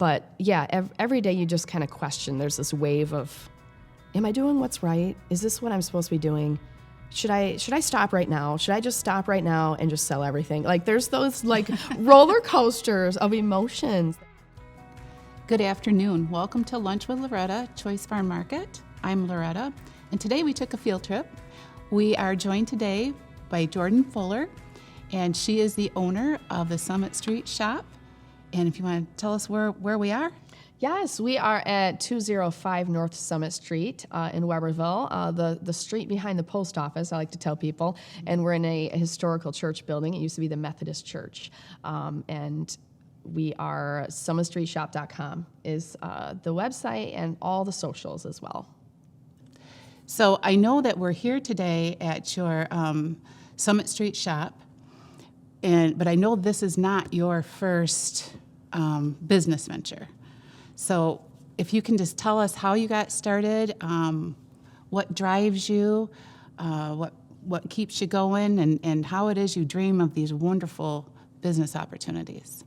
But yeah, every day you just kind of question. There's this wave of, am I doing what's right? Is this what I'm supposed to be doing? Should I stop right now? Should I just stop right now and just sell everything? Like there's those like roller coasters of emotions. Good afternoon. Welcome to Lunch with Loretta, Choice Farm Market. I'm Loretta, and today we took a field trip. We are joined today by Jordan Fuller, and she is the owner of the Summit Street shop. And if you want to tell us where we are? Yes, we are at 205 North Summit Street in Webberville, the street behind the post office, I like to tell people. And we're in a historical church building. It used to be the Methodist Church. And we are summitstreetshop.com is the website and all the socials as well. So I know that we're here today at your Summit Street shop, but I know this is not your first business venture. So if you can just tell us how you got started, what drives you, what keeps you going, and how it is you dream of these wonderful business opportunities.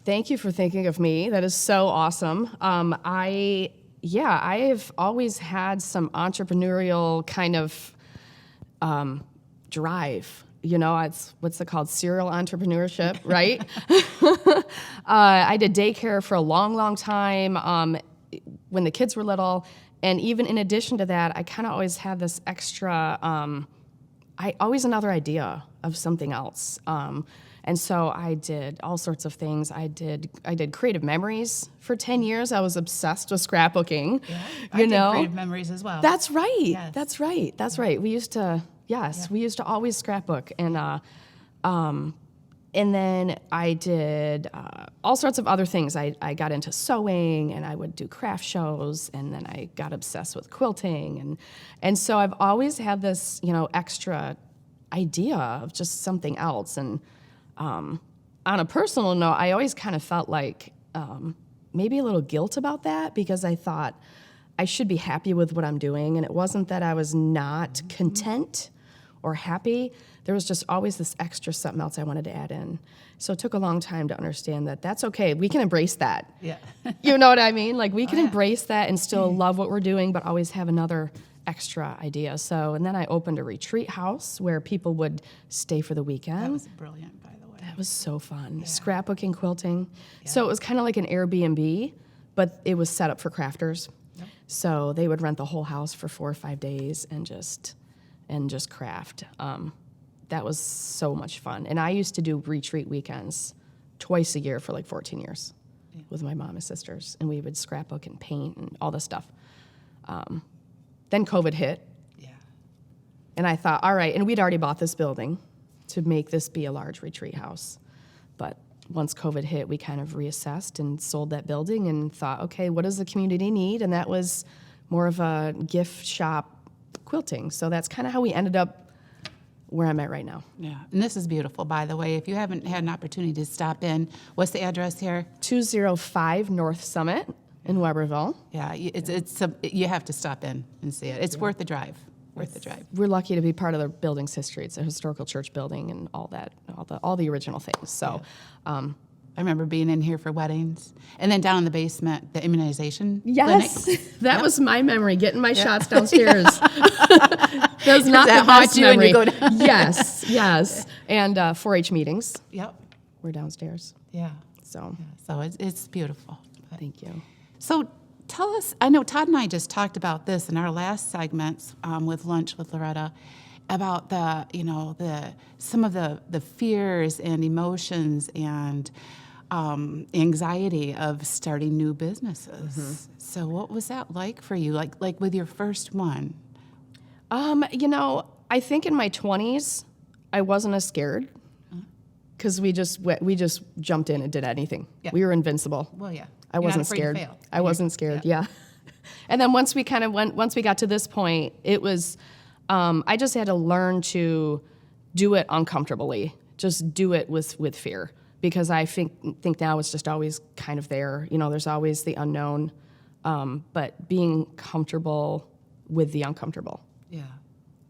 Thank you for thinking of me. That is so awesome. I have always had some entrepreneurial kind of drive. You know, it's what's it called? Serial entrepreneurship, right? I did daycare for a long, long time when the kids were little. And even in addition to that, I kind of always had this extra, always another idea of something else. And so I did all sorts of things. I did creative memories for 10 years. I was obsessed with scrapbooking. Yeah, I did creative memories as well. That's right. Yes. That's right. That's right. We used to, we used to always scrapbook. And then I did all sorts of other things. I got into sewing, and I would do craft shows, and then I got obsessed with quilting. And so I've always had this, extra idea of just something else. And on a personal note, I always kind of felt like maybe a little guilt about that, because I thought I should be happy with what I'm doing. And it wasn't that I was not content or happy. There was just always this extra something else I wanted to add in. So it took a long time to understand that that's okay. We can embrace that. Yeah. You know what I mean? Like we can embrace that and still love what we're doing, but always have another extra idea. So, and then I opened a retreat house where people would stay for the weekend. That was brilliant, by the way. That was so fun. Yeah. Scrapbooking, quilting. Yeah. So it was kind of like an Airbnb, but it was set up for crafters. Yep. So they would rent the whole house for 4 or 5 days and just craft. That was so much fun. And I used to do retreat weekends twice a year for like 14 years with my mom and sisters. And we would scrapbook and paint and all this stuff. Then COVID hit. Yeah. And I thought, all right, and we'd already bought this building to make this be a large retreat house. But once COVID hit, we kind of reassessed and sold that building and thought, okay, what does the community need? And that was more of a gift shop quilting. So that's kind of how we ended up where I'm at right now. Yeah, and this is beautiful, by the way. If you haven't had an opportunity to stop in, what's the address here? 205 North Summit in Webberville. Yeah, you have to stop in and see it. It's worth the drive. We're lucky to be part of the building's history. It's a historical church building and all that, all the original things. So, I remember being in here for weddings, and then down in the basement, the immunization clinic. That was my memory, getting my shots downstairs. That was not Does that the best haunt you memory. when you go down? Yes. And 4-H meetings. Yep. We're downstairs. Yeah. So it's beautiful. Thank you. So tell us, I know Todd and I just talked about this in our last segments with Lunch with Loretta, about some of the fears and emotions and anxiety of starting new businesses. Mm-hmm. So what was that like for you? Like with your first one? I think in my 20s, I wasn't as scared because we just jumped in and did anything. Yeah. We were invincible. Well, yeah. I wasn't scared. I wasn't scared. Yeah. And then once we got to this point, it was, I just had to learn to do it uncomfortably. Just do it with fear, because I think now it's just always kind of there. There's always the unknown, but being comfortable with the uncomfortable. Yeah.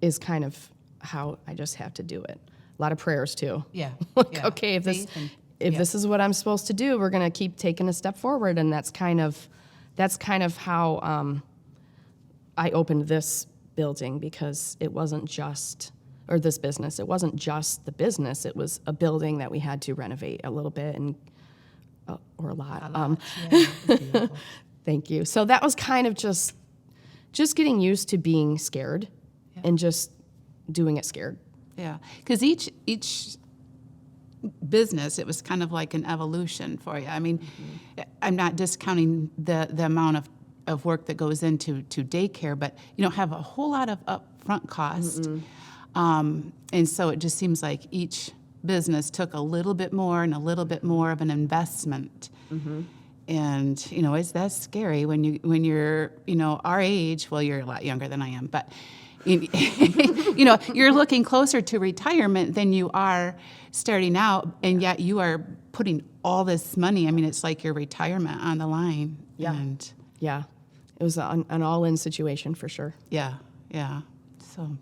Is kind of how I just have to do it. A lot of prayers too. Yeah. Okay, if this, if this is what I'm supposed to do, we're going to keep taking a step forward. And that's kind of how I opened this building, because it wasn't just, or this business, it wasn't just the business. It was a building that we had to renovate a little bit or a lot. Yeah. Thank you. So that was kind of just getting used to being scared and just doing it scared. Yeah, because each business, it was kind of like an evolution for you. I mean, I'm not discounting the amount of work that goes into daycare, but you don't have a whole lot of upfront cost. And so it just seems like each business took a little bit more and a little bit more of an investment. And that's scary when you're our age. Well, you're a lot younger than I am, but you're looking closer to retirement than you are starting out, and yet you are putting all this money. I mean, it's like your retirement on the line. And Yeah, it was an all-in situation for sure. yeah. So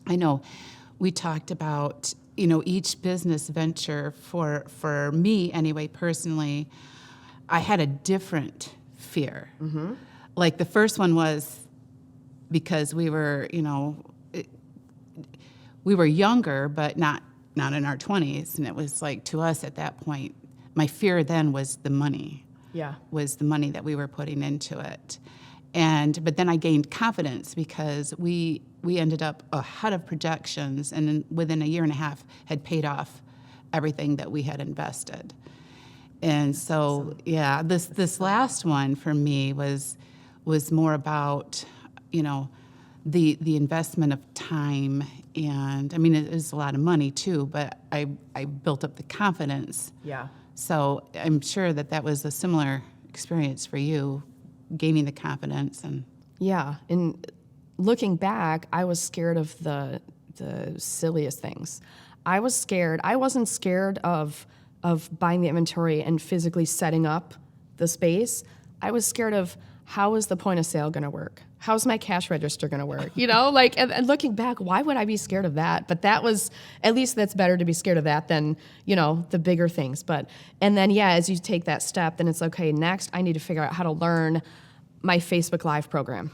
I know we talked about each business venture. For me anyway, personally, I had a different fear. Like the first one was because we were, we were younger, but not in our 20s. And it was like, to us at that point, my fear then was the money. Yeah. Was the money that we were putting into it. But then I gained confidence because we ended up ahead of projections, and then within a year and a half had paid off everything that we had invested. And so, this last one for me was more about, the investment of time. And I mean, it is a lot of money too, but I built up the confidence. Yeah. So I'm sure that was a similar experience for you, gaining the confidence. And Yeah, and looking back, I was scared of the silliest things. I was scared. I wasn't scared of buying the inventory and physically setting up the space. I was scared of, how is the point of sale going to work? How's my cash register going to work? And looking back, why would I be scared of that? But at least that's better to be scared of that than, the bigger things. And then, as you take that step, then it's okay, next I need to figure out how to learn my Facebook Live program.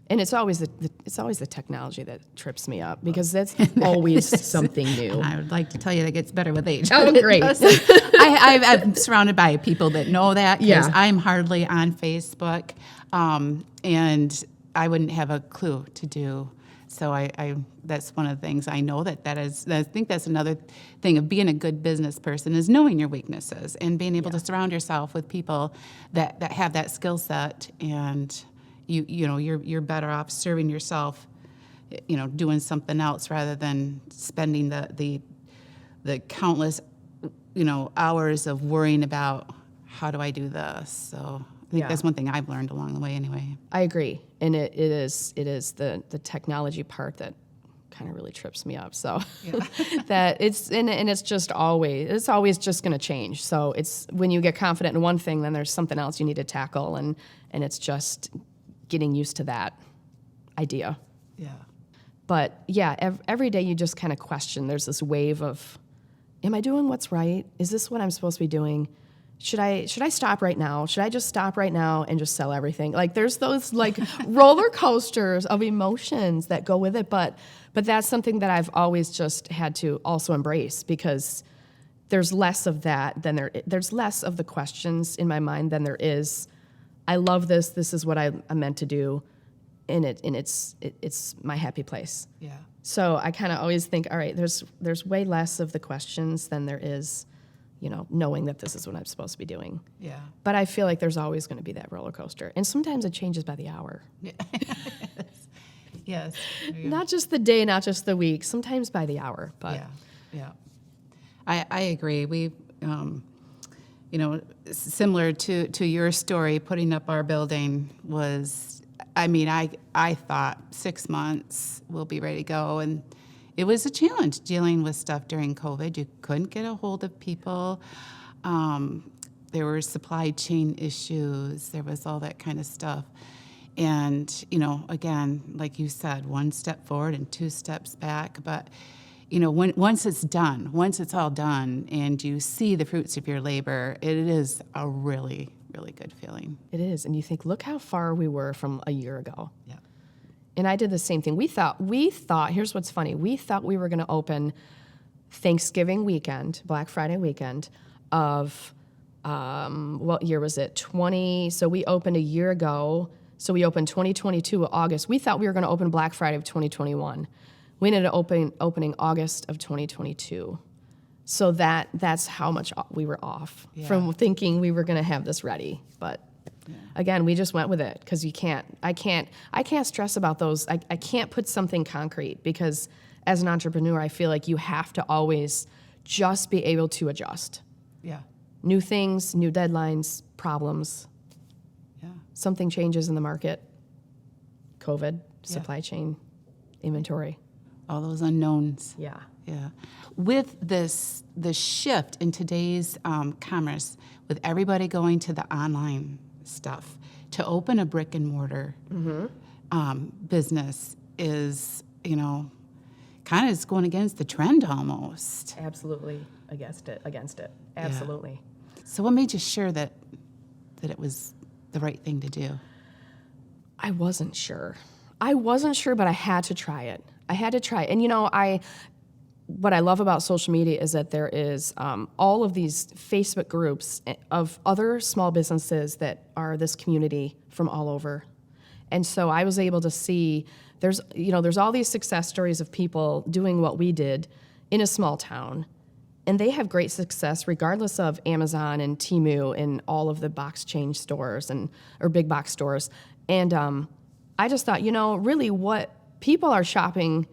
And it's always the technology that trips me up, because that's always something new. I would like to tell you that gets better with age. Oh, great. I'm surrounded by people that know that, because Yeah. I'm hardly on Facebook, and I wouldn't have a clue to do. So I that's one of the things I know that is. I think that's another thing of being a good business person, is knowing your weaknesses and being able to surround yourself with people that have that skill set, and you're better off serving yourself, doing something else rather than spending the countless, hours of worrying about, how do I do this? So I think that's one thing I've learned along the way anyway. I agree, and it is the technology part that kind of really trips me up. So that it's just always just going to change. So it's when you get confident in one thing, then there's something else you need to tackle, and it's just getting used to that idea. Yeah. But every day you just kind of question. There's this wave of, am I doing what's right? Is this what I'm supposed to be doing? Should I stop right now? Should I just stop right now and just sell everything? Like, there's those roller coasters of emotions that go with it. But that's something that I've always just had to also embrace, because there's less of that than there's less of the questions in my mind than there is, I love this. This is what I'm meant to do, and it's my happy place. Yeah. So I kind of always think, all right, there's way less of the questions than there is, knowing that this is what I'm supposed to be doing. Yeah. But I feel like there's always going to be that roller coaster, and sometimes it changes by the hour. Yes. Not just the day, not just the week. Sometimes by the hour. But Yeah. I agree. We. Similar to your story, putting up our building was, I thought 6 months we'll be ready to go. And it was a challenge dealing with stuff during COVID. You couldn't get a hold of people. There were supply chain issues. There was all that kind of stuff. And, again, like you said, one step forward and two steps back. But, once it's done, once it's all done and you see the fruits of your labor, it is a really, really good feeling. It is. And you think, look how far we were from a year ago. Yeah. And I did the same thing. We thought, here's what's funny. We thought we were going to open Thanksgiving weekend, Black Friday weekend of, what year was it? So we opened a year ago. So we opened 2022 August. We thought we were going to open Black Friday of 2021. We ended up opening August of 2022. So that's how much we were off from thinking we were going to have this ready. But again, we just went with it because I can't stress about those. I can't put something concrete because as an entrepreneur, I feel like you have to always just be able to adjust. Yeah. New things, new deadlines, problems. Yeah. Something changes in the market. COVID, supply chain, inventory. All those unknowns. Yeah. Yeah. With the shift in today's commerce, with everybody going to the online stuff, to open a brick and mortar business is, kind of is going against the trend almost. Absolutely against it. Absolutely. Yeah. So what made you sure that it was the right thing to do? I wasn't sure, but I had to try it. And what I love about social media is that there is all of these Facebook groups of other small businesses that are this community from all over. And so I was able to see there's all these success stories of people doing what we did in a small town. And they have great success regardless of Amazon and Temu and all of the box change stores or big box stores. And I just thought, really what people are shopping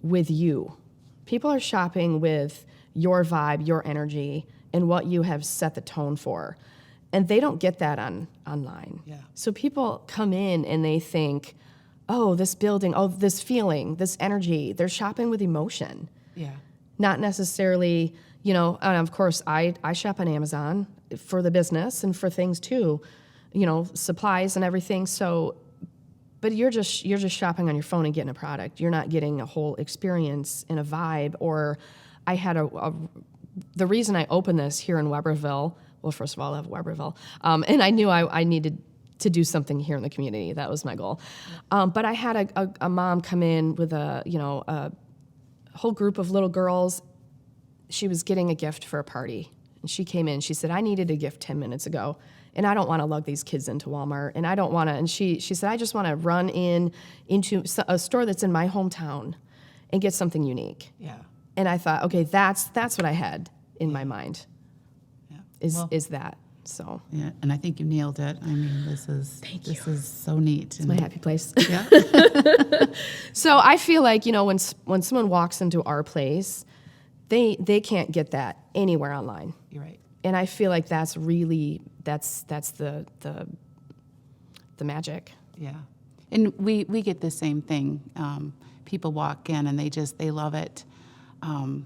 with you. People are shopping with your vibe, your energy, and what you have set the tone for. And they don't get that online. Yeah. So people come in and they think, oh, this building, oh, this feeling, this energy. They're shopping with emotion. Yeah. Not necessarily, and of course I shop on Amazon for the business and for things too, supplies and everything. So, but you're just shopping on your phone and getting a product. You're not getting a whole experience and a vibe. Or I had the reason I opened this here in Webberville. Well, first of all, I have Webberville, and I knew I needed to do something here in the community. That was my goal. But I had a mom come in with a whole group of little girls. She was getting a gift for a party, and she came in. She said, "I needed a gift 10 minutes ago, and I don't want to lug these kids into Walmart, and I don't want to." And she said, "I just want to run into a store that's in my hometown and get something unique." Yeah. And I thought, okay, that's what I had in my mind. Yeah. Is that. So. Yeah, and I think you nailed it. I mean, this is so neat. It's my happy place. Yeah. So I feel like, when someone walks into our place, they can't get that anywhere online. You're right. And I feel like that's really that's the magic. Yeah. And we get the same thing. People walk in and they love it. I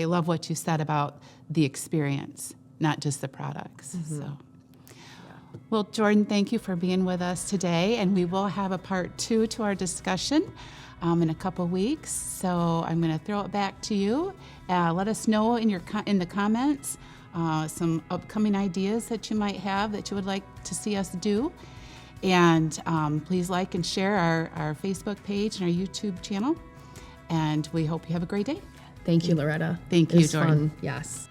love what you said about the experience, not just the products. Mm-hmm. So, well, Jordan, thank you for being with us today, and we will have a part 2 to our discussion in a couple weeks. So I'm going to throw it back to you. Let us know in the comments some upcoming ideas that you might have that you would like to see us do. And please like and share our Facebook page and our YouTube channel. And we hope you have a great day. Thank you, Loretta. Thank you, Jordan. Fun. Yes.